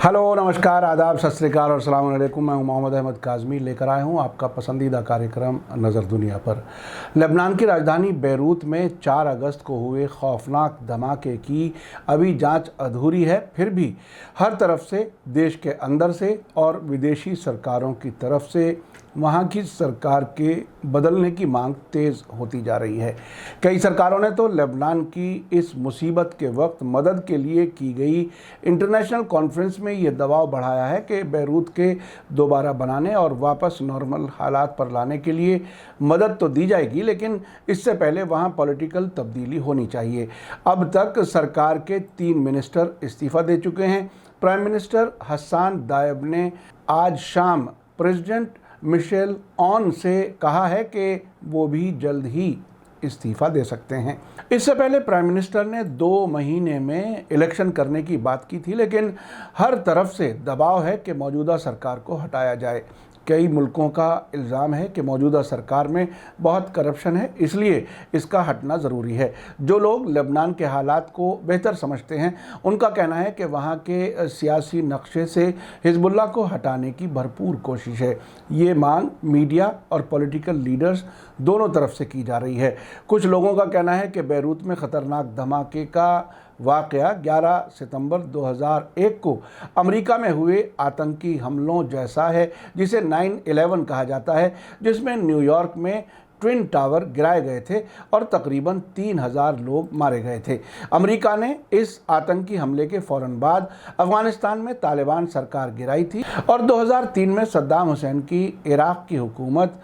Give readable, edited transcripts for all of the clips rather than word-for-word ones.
Hello, नमस्कार, आदाब, सत श्री अकाल और अस्सलाम वालेकुम। मैं मोहम्मद अहमद काज़मी लेकर आया हूँ आपका पसंदीदा कार्यक्रम नज़र दुनिया पर। लेबनान की राजधानी बेरूत में 4 अगस्त को हुए खौफनाक धमाके की अभी जांच अधूरी है। फिर भी हर तरफ से, देश के अंदर से और विदेशी सरकारों की तरफ से वहाँ की सरकार के बदलने की मांग तेज़ होती जा रही है। कई सरकारों ने तो लेबनान की इस मुसीबत के वक्त मदद के लिए की गई इंटरनेशनल कॉन्फ्रेंस में ये दबाव बढ़ाया है कि बेरूत के दोबारा बनाने और वापस नॉर्मल हालात पर लाने के लिए मदद तो दी जाएगी, लेकिन इससे पहले वहाँ पॉलिटिकल तब्दीली होनी चाहिए। अब तक सरकार के 3 मिनिस्टर इस्तीफ़ा दे चुके हैं। प्राइम मिनिस्टर हसन दायब ने आज शाम प्रेसिडेंट मिशेल ऑन से कहा है कि वो भी जल्द ही इस्तीफ़ा दे सकते हैं। इससे पहले प्राइम मिनिस्टर ने 2 महीने में इलेक्शन करने की बात की थी, लेकिन हर तरफ से दबाव है कि मौजूदा सरकार को हटाया जाए। कई मुल्कों का इल्ज़ाम है कि मौजूदा सरकार में बहुत करप्शन है, इसलिए इसका हटना ज़रूरी है। जो लोग लेबनान के हालात को बेहतर समझते हैं, उनका कहना है कि वहाँ के सियासी नक्शे से हिजबुल्लाह को हटाने की भरपूर कोशिश है। ये मांग मीडिया और पॉलिटिकल लीडर्स दोनों तरफ से की जा रही है। कुछ लोगों का कहना है कि बेरूत में ख़तरनाक धमाके का वाक़या 11 सितंबर 2001 को अमेरिका में हुए आतंकी हमलों जैसा है, जिसे 9/11 कहा जाता है, जिसमें न्यूयॉर्क में ट्विन टावर गिराए गए थे और तकरीबन 3000 लोग मारे गए थे। अमेरिका ने इस आतंकी हमले के फ़ौरन बाद अफ़गानिस्तान में तालिबान सरकार गिराई थी और 2003 में सद्दाम हुसैन की इराक़ की हुकूमत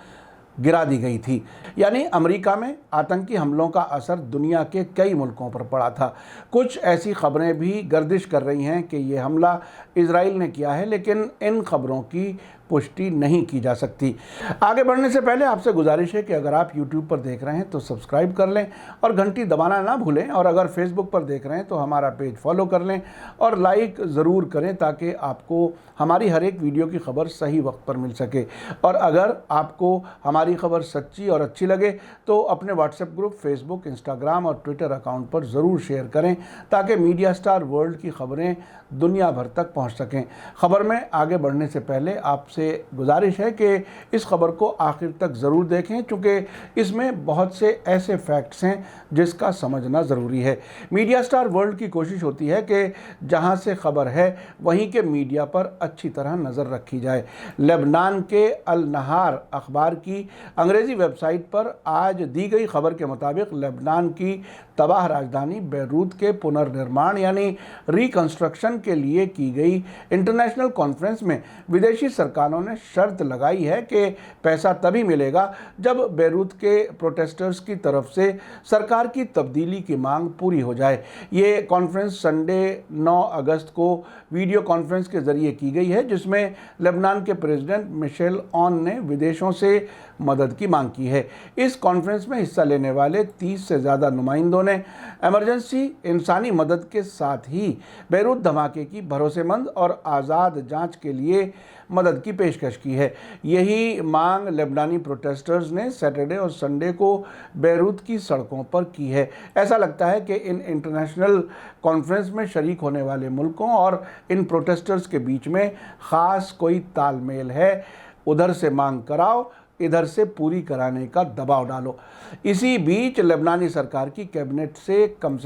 गिरा दी गई थी। यानी अमेरिका में आतंकी हमलों का असर दुनिया के कई मुल्कों पर पड़ा था। कुछ ऐसी खबरें भी गर्दिश कर रही हैं कि ये हमला इजराइल ने किया है, लेकिन इन खबरों की पुष्टि नहीं की जा सकती। आगे बढ़ने से पहले आपसे गुजारिश है कि अगर आप YouTube पर देख रहे हैं तो सब्सक्राइब कर लें और घंटी दबाना ना भूलें, और अगर Facebook पर देख रहे हैं तो हमारा पेज फॉलो कर लें और लाइक ज़रूर करें ताकि आपको हमारी हर एक वीडियो की खबर सही वक्त पर मिल सके। और अगर आपको हमारी खबर सच्ची और अच्छी लगे तो अपने व्हाट्सएप ग्रुप, फेसबुक, इंस्टाग्राम और ट्विटर अकाउंट पर ज़रूर शेयर करें ताकि मीडिया स्टार वर्ल्ड की खबरें दुनिया भर तक पहुंच सकें। खबर में आगे बढ़ने से पहले आपसे गुजारिश है कि इस खबर को आखिर तक ज़रूर देखें, क्योंकि इसमें बहुत से ऐसे फैक्ट्स हैं जिसका समझना ज़रूरी है। मीडिया स्टार वर्ल्ड की कोशिश होती है कि जहां से खबर है वहीं के मीडिया पर अच्छी तरह नज़र रखी जाए। लेबनान के अल नहार अखबार की अंग्रेज़ी वेबसाइट पर आज दी गई खबर के मुताबिक लेबनान की तबाह राजधानी बेरूत के पुनर्निर्माण यानी रिकंस्ट्रक्शन के लिए की गई इंटरनेशनल कॉन्फ्रेंस में विदेशी सरकारों ने शर्त लगाई है कि पैसा तभी मिलेगा जब बेरूत के प्रोटेस्टर्स की तरफ से सरकार की तब्दीली की मांग पूरी हो जाए। ये कॉन्फ्रेंस संडे 9 अगस्त को वीडियो कॉन्फ्रेंस के जरिए की गई है, जिसमें लेबनान के प्रेसिडेंट मिशेल ऑन ने विदेशों से मदद की मांग की है। इस कॉन्फ्रेंस में हिस्सा लेने वाले 30 से ज़्यादा नुमाइंदों ने इमरजेंसी इंसानी मदद के साथ ही बेरूत धमाके की भरोसेमंद और आज़ाद जांच के लिए मदद की पेशकश की है। यही मांग लेबनानी प्रोटेस्टर्स ने सैटरडे और संडे को बेरूत की सड़कों पर की है। ऐसा लगता है कि इन इंटरनेशनल कॉन्फ्रेंस में शरीक होने वाले मुल्कों और इन प्रोटेस्टर्स के बीच में ख़ास कोई तालमेल है। उधर से मांग कराओ, इधर से पूरी कराने का दबाव डालो। इसी बीच लेबनानी सरकार की कैबिनेट से कम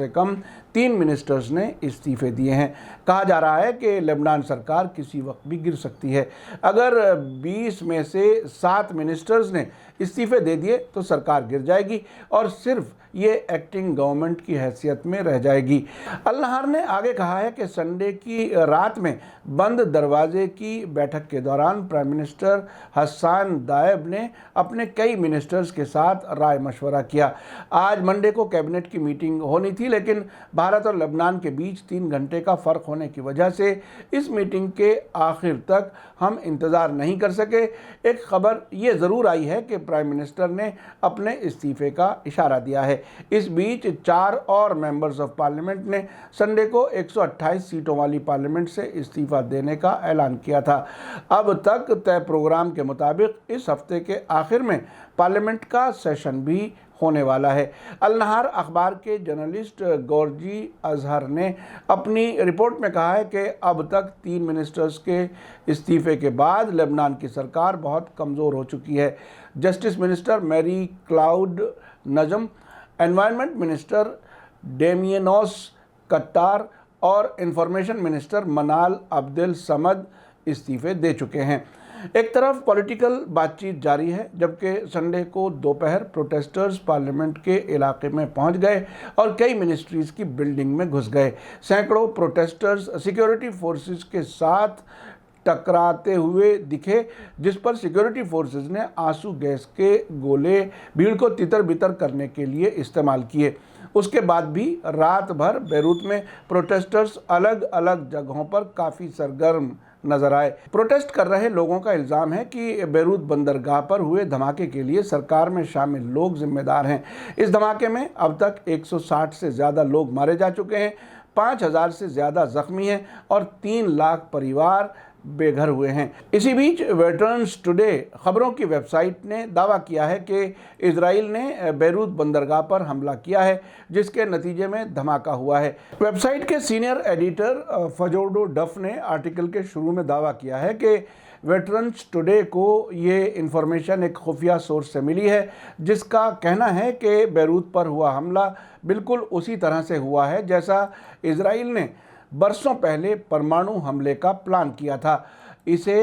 3 मिनिस्टर्स ने इस्तीफ़े दिए हैं। कहा जा रहा है कि लेबनान सरकार किसी वक्त भी गिर सकती है। अगर 20 में से 7 मिनिस्टर्स ने इस्तीफ़े दे दिए तो सरकार गिर जाएगी और सिर्फ ये एक्टिंग गवर्नमेंट की हैसियत में रह जाएगी। अल नहार ने आगे कहा है कि संडे की रात में बंद दरवाजे की बैठक के दौरान प्राइम मिनिस्टर हसन दायब ने अपने कई मिनिस्टर्स के साथ राय मशवरा किया। आज मंडे को कैबिनेट की मीटिंग होनी थी, लेकिन भारत और लेबनान के बीच 3 घंटे का फ़र्क होने की वजह से इस मीटिंग के आखिर तक हम इंतज़ार नहीं कर सके। एक खबर ये ज़रूर आई है कि प्राइम मिनिस्टर ने अपने इस्तीफ़े का इशारा दिया है। इस बीच 4 और मेंबर्स ऑफ पार्लियामेंट ने संडे को 128 सीटों वाली पार्लियामेंट से इस्तीफ़ा देने का ऐलान किया था। अब तक तय प्रोग्राम के मुताबिक इस हफ्ते के आखिर में पार्लियामेंट का सेशन भी होने वाला है। अल नहार अखबार के जर्नलिस्ट गोरजी अजहर ने अपनी रिपोर्ट में कहा है कि अब तक 3 मिनिस्टर्स के इस्तीफे के बाद लेबनान की सरकार बहुत कमज़ोर हो चुकी है। जस्टिस मिनिस्टर मैरी क्लाउड नजम, एनवायरनमेंट मिनिस्टर डेमियनोस कट्टार और इंफॉर्मेशन मिनिस्टर मनाल अब्देल समद इस्तीफे दे चुके हैं। एक तरफ पॉलिटिकल बातचीत जारी है, जबकि संडे को दोपहर प्रोटेस्टर्स पार्लियामेंट के इलाके में पहुंच गए और कई मिनिस्ट्रीज़ की बिल्डिंग में घुस गए। सैकड़ों प्रोटेस्टर्स सिक्योरिटी फोर्सेस के साथ टकराते हुए दिखे, जिस पर सिक्योरिटी फोर्सेस ने आंसू गैस के गोले भीड़ को तितर बितर करने के लिए इस्तेमाल किए। उसके बाद भी रात भर बेरूत में प्रोटेस्टर्स अलग अलग जगहों पर काफ़ी सरगर्म नजर आए। प्रोटेस्ट कर रहे लोगों का इल्ज़ाम है कि बेरूत बंदरगाह पर हुए धमाके के लिए सरकार में शामिल लोग जिम्मेदार हैं। इस धमाके में अब तक 160 से ज़्यादा लोग मारे जा चुके हैं, 5000 से ज़्यादा जख्मी हैं और 3 लाख परिवार बेघर हुए हैं। इसी बीच वेटरन्स टुडे खबरों की वेबसाइट ने दावा किया है कि इजराइल ने बेरूत बंदरगाह पर हमला किया है, जिसके नतीजे में धमाका हुआ है। वेबसाइट के सीनियर एडिटर फजोडो डफ ने आर्टिकल के शुरू में दावा किया है कि वेटरन्स टुडे को ये इन्फॉर्मेशन एक खुफिया सोर्स से मिली है, जिसका कहना है कि बेरूत पर हुआ हमला बिल्कुल उसी तरह से हुआ है जैसा इजराइल ने बरसों पहले परमाणु हमले का प्लान किया था। इसे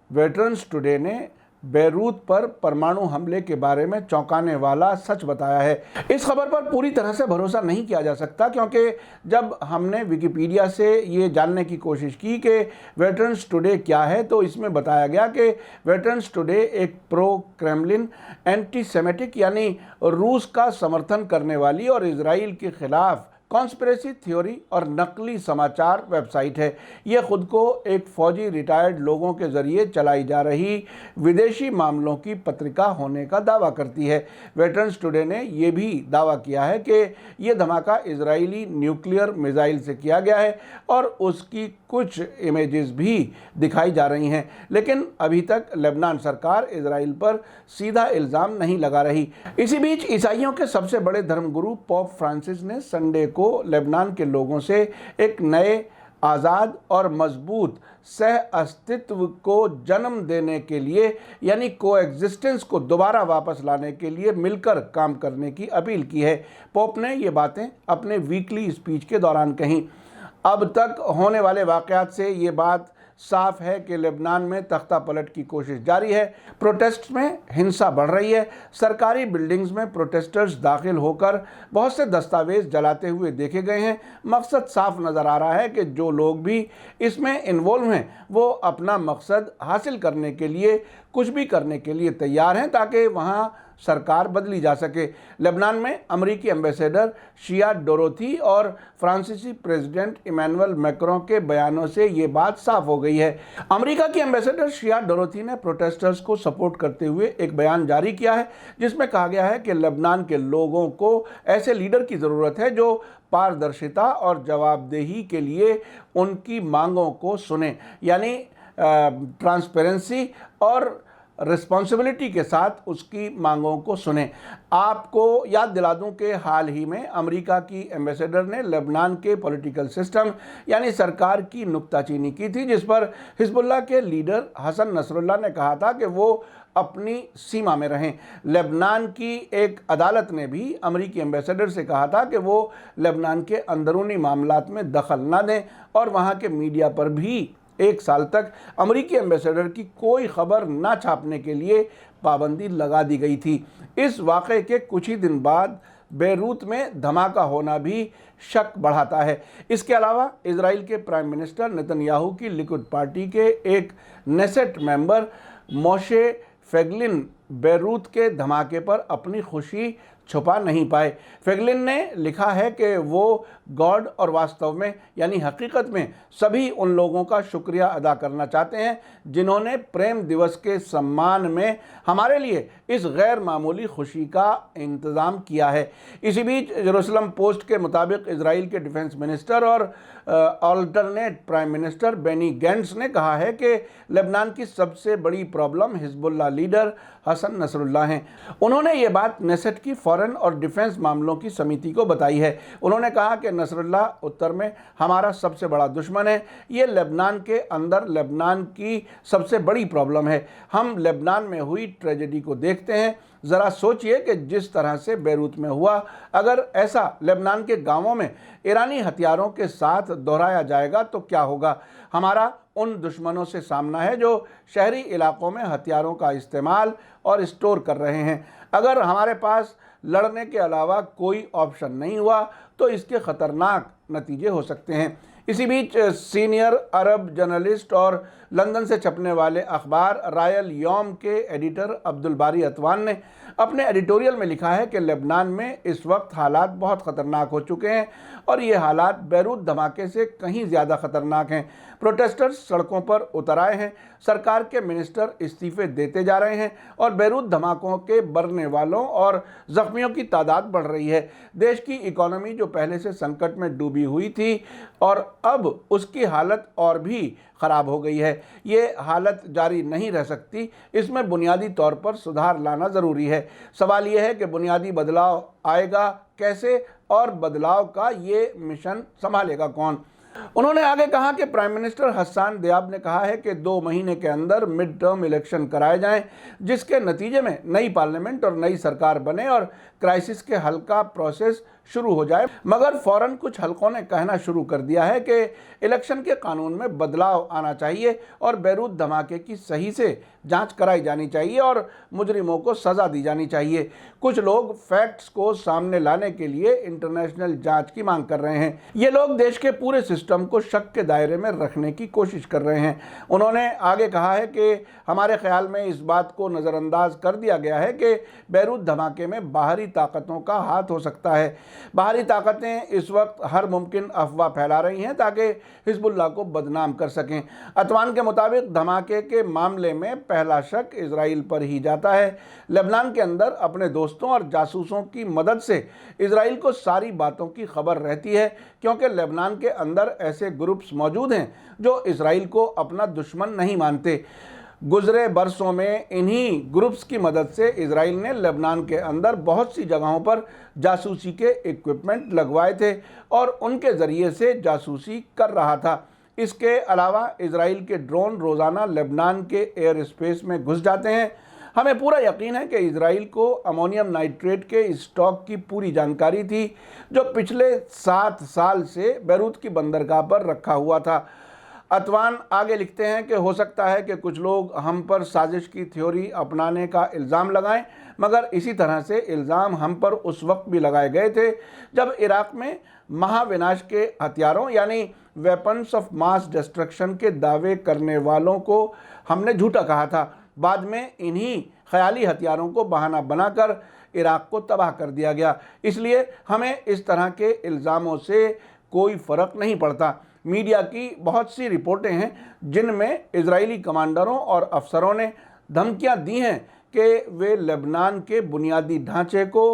वेटरन्स टुडे ने बेरूत पर परमाणु हमले के बारे में चौंकाने वाला सच बताया है। इस खबर पर पूरी तरह से भरोसा नहीं किया जा सकता, क्योंकि जब हमने विकिपीडिया से ये जानने की कोशिश की कि वेटरन्स टुडे क्या है, तो इसमें बताया गया कि वेटरन्स टुडे एक प्रो क्रेमलिन, एंटी सेमेटिक यानी रूस का समर्थन करने वाली और इजराइल के खिलाफ कॉन्स्पिरेसी थ्योरी और नकली समाचार वेबसाइट है। ये खुद को एक फौजी रिटायर्ड लोगों के ज़रिए चलाई जा रही विदेशी मामलों की पत्रिका होने का दावा करती है। वेटरन्स टुडे ने यह भी दावा किया है कि ये धमाका इजरायली न्यूक्लियर मिसाइल से किया गया है और उसकी कुछ इमेजेस भी दिखाई जा रही हैं, लेकिन अभी तक लेबनान सरकार इजराइल पर सीधा इल्ज़ाम नहीं लगा रही। इसी बीच ईसाइयों के सबसे बड़े धर्मगुरु पोप फ्रांसिस ने संडे को लेबनान के लोगों से एक नए, आज़ाद और मजबूत सह अस्तित्व को जन्म देने के लिए यानी कोएग्जिस्टेंस को दोबारा वापस लाने के लिए मिलकर काम करने की अपील की है। पोप ने ये बातें अपने वीकली स्पीच के दौरान कहीं। अब तक होने वाले वाक़यात से ये बात साफ है कि लेबनान में तख्ता पलट की कोशिश जारी है। प्रोटेस्ट में हिंसा बढ़ रही है। सरकारी बिल्डिंग्स में प्रोटेस्टर्स दाखिल होकर बहुत से दस्तावेज जलाते हुए देखे गए हैं। मकसद साफ नज़र आ रहा है कि जो लोग भी इसमें इन्वॉल्व हैं वो अपना मकसद हासिल करने के लिए कुछ भी करने के लिए तैयार हैं, ताकि वहाँ सरकार बदली जा सके। लेबनान में अमेरिकी एम्बेसडर शिया डोरोथी और फ्रांसीसी प्रेसिडेंट इमैनुअल मैक्रों के बयानों से ये बात साफ हो गई है। अमेरिका की एम्बेसडर शिया डोरोथी ने प्रोटेस्टर्स को सपोर्ट करते हुए एक बयान जारी किया है, जिसमें कहा गया है कि लेबनान के लोगों को ऐसे लीडर की ज़रूरत है जो पारदर्शिता और जवाबदेही के लिए उनकी मांगों को सुने, यानी ट्रांसपेरेंसी और रिस्पॉन्सिबिलिटी के साथ उसकी मांगों को सुने। आपको याद दिला दूं कि हाल ही में अमेरिका की एम्बेसडर ने लेबनान के पॉलिटिकल सिस्टम यानी सरकार की नुक्ताचीनी की थी, जिस पर हिजबुल्लाह के लीडर हसन नसरुल्लाह ने कहा था कि वो अपनी सीमा में रहें। लेबनान की एक अदालत ने भी अमेरिकी एम्बेसडर से कहा था कि वो लेबनान के अंदरूनी मामलात में दखल ना दें और वहाँ के मीडिया पर भी 1 साल तक अमेरिकी एम्बेसडर की कोई खबर ना छापने के लिए पाबंदी लगा दी गई थी। इस वाक़े के कुछ ही दिन बाद बेरूत में धमाका होना भी शक बढ़ाता है। इसके अलावा इजराइल के प्राइम मिनिस्टर नेतन्याहू की लिकुड पार्टी के एक नेसेट मेंबर मोशे फेगलिन बेरूत के धमाके पर अपनी खुशी छुपा नहीं पाए। फेगलिन ने लिखा है कि वो गॉड और वास्तव में यानी हकीकत में सभी उन लोगों का शुक्रिया अदा करना चाहते हैं जिन्होंने प्रेम दिवस के सम्मान में हमारे लिए इस गैर मामूली खुशी का इंतज़ाम किया है। इसी बीच जेरूसलम पोस्ट के मुताबिक इजराइल के डिफेंस मिनिस्टर और alternate prime minister Benny Gantz ने कहा है कि लेबनान की सबसे बड़ी problem Hezbollah leader Hassan Nasrallah हैं। उन्होंने ये बात नेसेट की फॉरेन और डिफेंस मामलों की समिति को बताई है। उन्होंने कहा कि नसरुल्लाह उत्तर में हमारा सबसे बड़ा दुश्मन है। ये लेबनान के अंदर लेबनान की सबसे बड़ी प्रॉब्लम है। हम लेबनान में हुई ट्रेजेडी को देखते हैं। ज़रा सोचिए कि जिस तरह से बेरूत में हुआ, अगर ऐसा लेबनान के गांवों में ईरानी हथियारों के साथ दोहराया जाएगा तो क्या होगा। हमारा उन दुश्मनों से सामना है जो शहरी इलाकों में हथियारों का इस्तेमाल और स्टोर कर रहे हैं। अगर हमारे पास लड़ने के अलावा कोई ऑप्शन नहीं हुआ तो इसके ख़तरनाक नतीजे हो सकते हैं। इसी बीच सीनियर अरब जर्नलिस्ट और लंदन से छपने वाले अखबार रायल यौम के एडिटर अब्दुल बारी अतवान ने अपने एडिटोरियल में लिखा है कि लेबनान में इस वक्त हालात बहुत ख़तरनाक हो चुके हैं और ये हालात बेरूत धमाके से कहीं ज़्यादा ख़तरनाक हैं। प्रोटेस्टर्स सड़कों पर उतर आए हैं, सरकार के मिनिस्टर इस्तीफे देते जा रहे हैं और बेरूत धमाकों के मरने वालों और ज़ख्मियों की तादाद बढ़ रही है। देश की इकोनॉमी जो पहले से संकट में डूबी हुई थी और अब उसकी हालत और भी ख़राब हो गई है। ये हालत जारी नहीं रह सकती। इसमें बुनियादी तौर पर सुधार लाना ज़रूरी है। सवाल ये है कि बुनियादी बदलाव आएगा कैसे और बदलाव का ये मिशन संभालेगा कौन। उन्होंने आगे कहा कि प्राइम मिनिस्टर हसन दियाब ने कहा है कि 2 महीने के अंदर मिड टर्म इलेक्शन कराए जाएं, जिसके नतीजे में नई पार्लियामेंट और नई सरकार बने और क्राइसिस के हल का प्रोसेस शुरू हो जाए। मगर फ़ौरन कुछ हलकों ने कहना शुरू कर दिया है कि इलेक्शन के कानून में बदलाव आना चाहिए और बेरूत धमाके की सही से जांच कराई जानी चाहिए और मुजरिमों को सज़ा दी जानी चाहिए। कुछ लोग फैक्ट्स को सामने लाने के लिए इंटरनेशनल जांच की मांग कर रहे हैं। ये लोग देश के पूरे सिस्टम को शक के दायरे में रखने की कोशिश कर रहे हैं। उन्होंने आगे कहा है कि हमारे ख्याल में इस बात को नज़रअंदाज कर दिया गया है कि बेरूत धमाके में बाहरी ताकतों का हाथ हो सकता है। बाहरी ताकतें इस वक्त हर मुमकिन अफवाह फैला रही हैं ताकि हिजबुल्लाह को बदनाम कर सकें। अतवान के मुताबिक धमाके के मामले में पहला शक इजराइल पर ही जाता है। लेबनान के अंदर अपने दोस्तों और जासूसों की मदद से इजराइल को सारी बातों की खबर रहती है, क्योंकि लेबनान के अंदर ऐसे ग्रुप्स मौजूद हैं जो इजराइल को अपना दुश्मन नहीं मानते। गुज़रे बरसों में इन्हीं ग्रुप्स की मदद से इजराइल ने लेबनान के अंदर बहुत सी जगहों पर जासूसी के इक्विपमेंट लगवाए थे और उनके ज़रिए से जासूसी कर रहा था। इसके अलावा इजराइल के ड्रोन रोज़ाना लेबनान के एयर स्पेस में घुस जाते हैं। हमें पूरा यकीन है कि इजराइल को अमोनियम नाइट्रेट के स्टॉक की पूरी जानकारी थी जो पिछले 7 साल से बेरूत की बंदरगाह पर रखा हुआ था। अतवान आगे लिखते हैं कि हो सकता है कि कुछ लोग हम पर साजिश की थ्योरी अपनाने का इल्ज़ाम लगाएं, मगर इसी तरह से इल्ज़ाम हम पर उस वक्त भी लगाए गए थे जब इराक़ में महाविनाश के हथियारों यानी वेपन्स ऑफ मास डिस्ट्रक्शन के दावे करने वालों को हमने झूठा कहा था। बाद में इन्हीं ख्याली हथियारों को बहाना बनाकर इराक़ को तबाह कर दिया गया। इसलिए हमें इस तरह के इल्ज़ामों से कोई फ़र्क नहीं पड़ता। मीडिया की बहुत सी रिपोर्टें हैं जिनमें इजरायली कमांडरों और अफसरों ने धमकियां दी हैं कि वे लेबनान के बुनियादी ढांचे को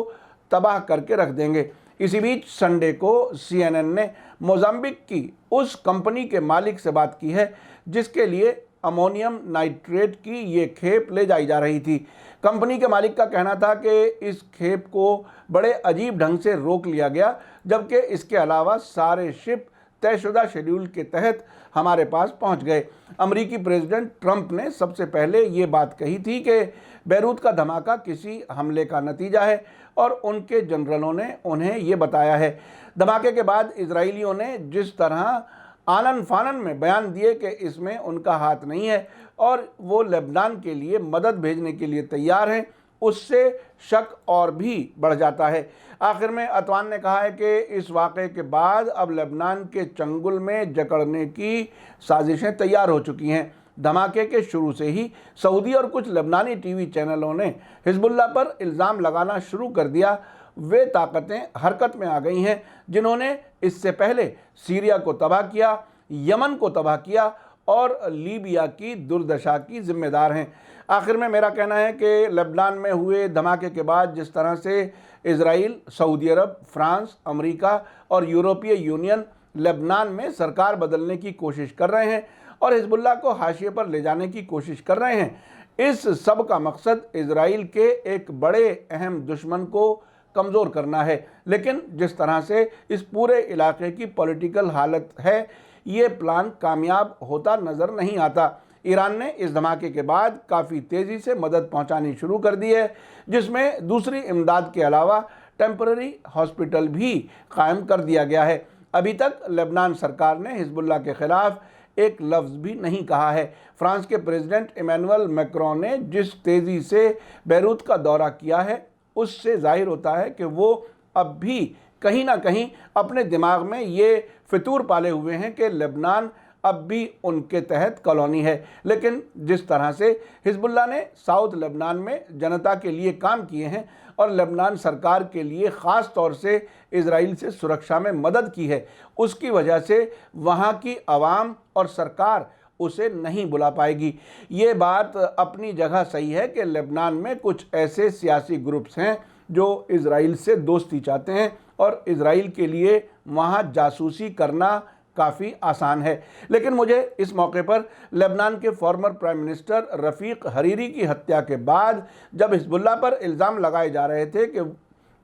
तबाह करके रख देंगे। इसी बीच संडे को CNN ने मोजाम्बिक की उस कंपनी के मालिक से बात की है जिसके लिए अमोनियम नाइट्रेट की ये खेप ले जाई जा रही थी। कंपनी के मालिक का कहना था कि इस खेप को बड़े अजीब ढंग से रोक लिया गया, जबकि इसके अलावा सारे शिप तयशुदा शेड्यूल के तहत हमारे पास पहुंच गए। अमेरिकी प्रेसिडेंट ट्रंप ने सबसे पहले ये बात कही थी कि बेरूत का धमाका किसी हमले का नतीजा है और उनके जनरलों ने उन्हें ये बताया है। धमाके के बाद इजरायलियों ने जिस तरह आनन फानन में बयान दिए कि इसमें उनका हाथ नहीं है और वो लेबनान के लिए मदद भेजने के लिए तैयार हैं, उससे शक और भी बढ़ जाता है। आखिर में अतवान ने कहा है कि इस वाक़े के बाद अब लेबनान के चंगुल में जकड़ने की साजिशें तैयार हो चुकी हैं। धमाके के शुरू से ही सऊदी और कुछ लेबनानी टीवी चैनलों ने हिजबुल्लाह पर इल्ज़ाम लगाना शुरू कर दिया वे ताकतें हरकत में आ गई हैं जिन्होंने इससे पहले सीरिया को तबाह किया, यमन को तबाह किया और लीबिया की दुर्दशा की जिम्मेदार हैं। आखिर में मेरा कहना है कि लेबनान में हुए धमाके के बाद जिस तरह से इजराइल, सऊदी अरब, फ्रांस, अमेरिका और यूरोपीय यूनियन लेबनान में सरकार बदलने की कोशिश कर रहे हैं और हिजबुल्लाह को हाशिए पर ले जाने की कोशिश कर रहे हैं, इस सब का मकसद इजराइल के एक बड़े अहम दुश्मन को कमज़ोर करना है। लेकिन जिस तरह से इस पूरे इलाके की पॉलिटिकल हालत है, ये प्लान कामयाब होता नज़र नहीं आता। ईरान ने इस धमाके के बाद काफ़ी तेज़ी से मदद पहुंचानी शुरू कर दी है, जिसमें दूसरी इमदाद के अलावा टेम्पररी हॉस्पिटल भी कायम कर दिया गया है। अभी तक लेबनान सरकार ने हिजबुल्लाह के खिलाफ एक लफ्ज़ भी नहीं कहा है। फ्रांस के प्रेसिडेंट इमैनुअल मैक्रोन ने जिस तेज़ी से बैरूत का दौरा किया है, उससे जाहिर होता है कि वो अब भी कहीं ना कहीं अपने दिमाग में ये फितूर पाले हुए हैं कि लेबनान अब भी उनके तहत कॉलोनी है। लेकिन जिस तरह से हिजबुल्लाह ने साउथ लेबनान में जनता के लिए काम किए हैं और लेबनान सरकार के लिए ख़ास तौर से इजराइल से सुरक्षा में मदद की है, उसकी वजह से वहाँ की आवाम और सरकार उसे नहीं बुला पाएगी। ये बात अपनी जगह सही है कि लेबनान में कुछ ऐसे सियासी ग्रुप्स हैं जो इजराइल से दोस्ती चाहते हैं और इजराइल के लिए वहाँ जासूसी करना काफ़ी आसान है। लेकिन मुझे इस मौके पर लेबनान के फॉर्मर प्राइम मिनिस्टर रफ़ीक हरीरी की हत्या के बाद जब हिजबुल्लाह पर इल्ज़ाम लगाए जा रहे थे कि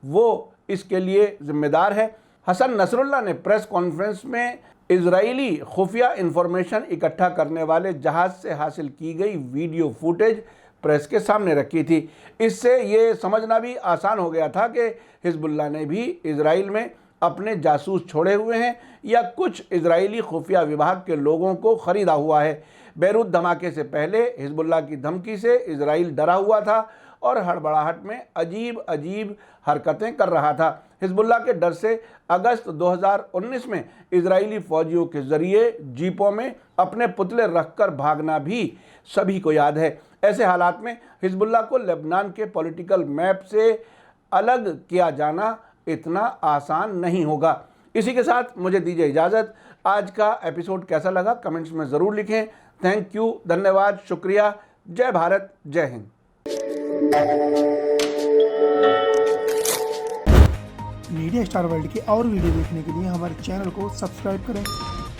वो इसके लिए ज़िम्मेदार है, हसन नसरुल्लाह ने प्रेस कॉन्फ्रेंस में इजरायली खुफिया इंफॉर्मेशन इकट्ठा करने वाले जहाज़ से हासिल की गई वीडियो फुटेज प्रेस के सामने रखी थी। इससे ये समझना भी आसान हो गया था कि हिजबुल्लाह ने भी इजराइल में अपने जासूस छोड़े हुए हैं या कुछ इजरायली खुफिया विभाग के लोगों को ख़रीदा हुआ है। बैरूत धमाके से पहले हिजबुल्लाह की धमकी से इजराइल डरा हुआ था और हड़बड़ाहट में अजीब अजीब हरकतें कर रहा था। हिजबुल्लाह के डर से अगस्त 2019 में इजरायली फ़ौजियों के ज़रिए जीपों में अपने पुतले रखकर भागना भी सभी को याद है। ऐसे हालात में हिजबुल्लाह को लेबनान के पॉलिटिकल मैप से अलग किया जाना इतना आसान नहीं होगा। इसी के साथ मुझे दीजिए इजाज़त। आज का एपिसोड कैसा लगा कमेंट्स में ज़रूर लिखें। थैंक यू, धन्यवाद, शुक्रिया। जय भारत, जय हिंद। मीडिया स्टार वर्ल्ड के और वीडियो देखने के लिए हमारे चैनल को सब्सक्राइब करें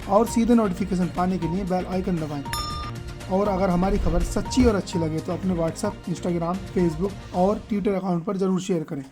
और सीधे नोटिफिकेशन पाने के लिए बेल आइकन दबाएं। और अगर हमारी खबर सच्ची और अच्छी लगे तो अपने व्हाट्सएप, इंस्टाग्राम, फेसबुक और ट्विटर अकाउंट पर ज़रूर शेयर करें।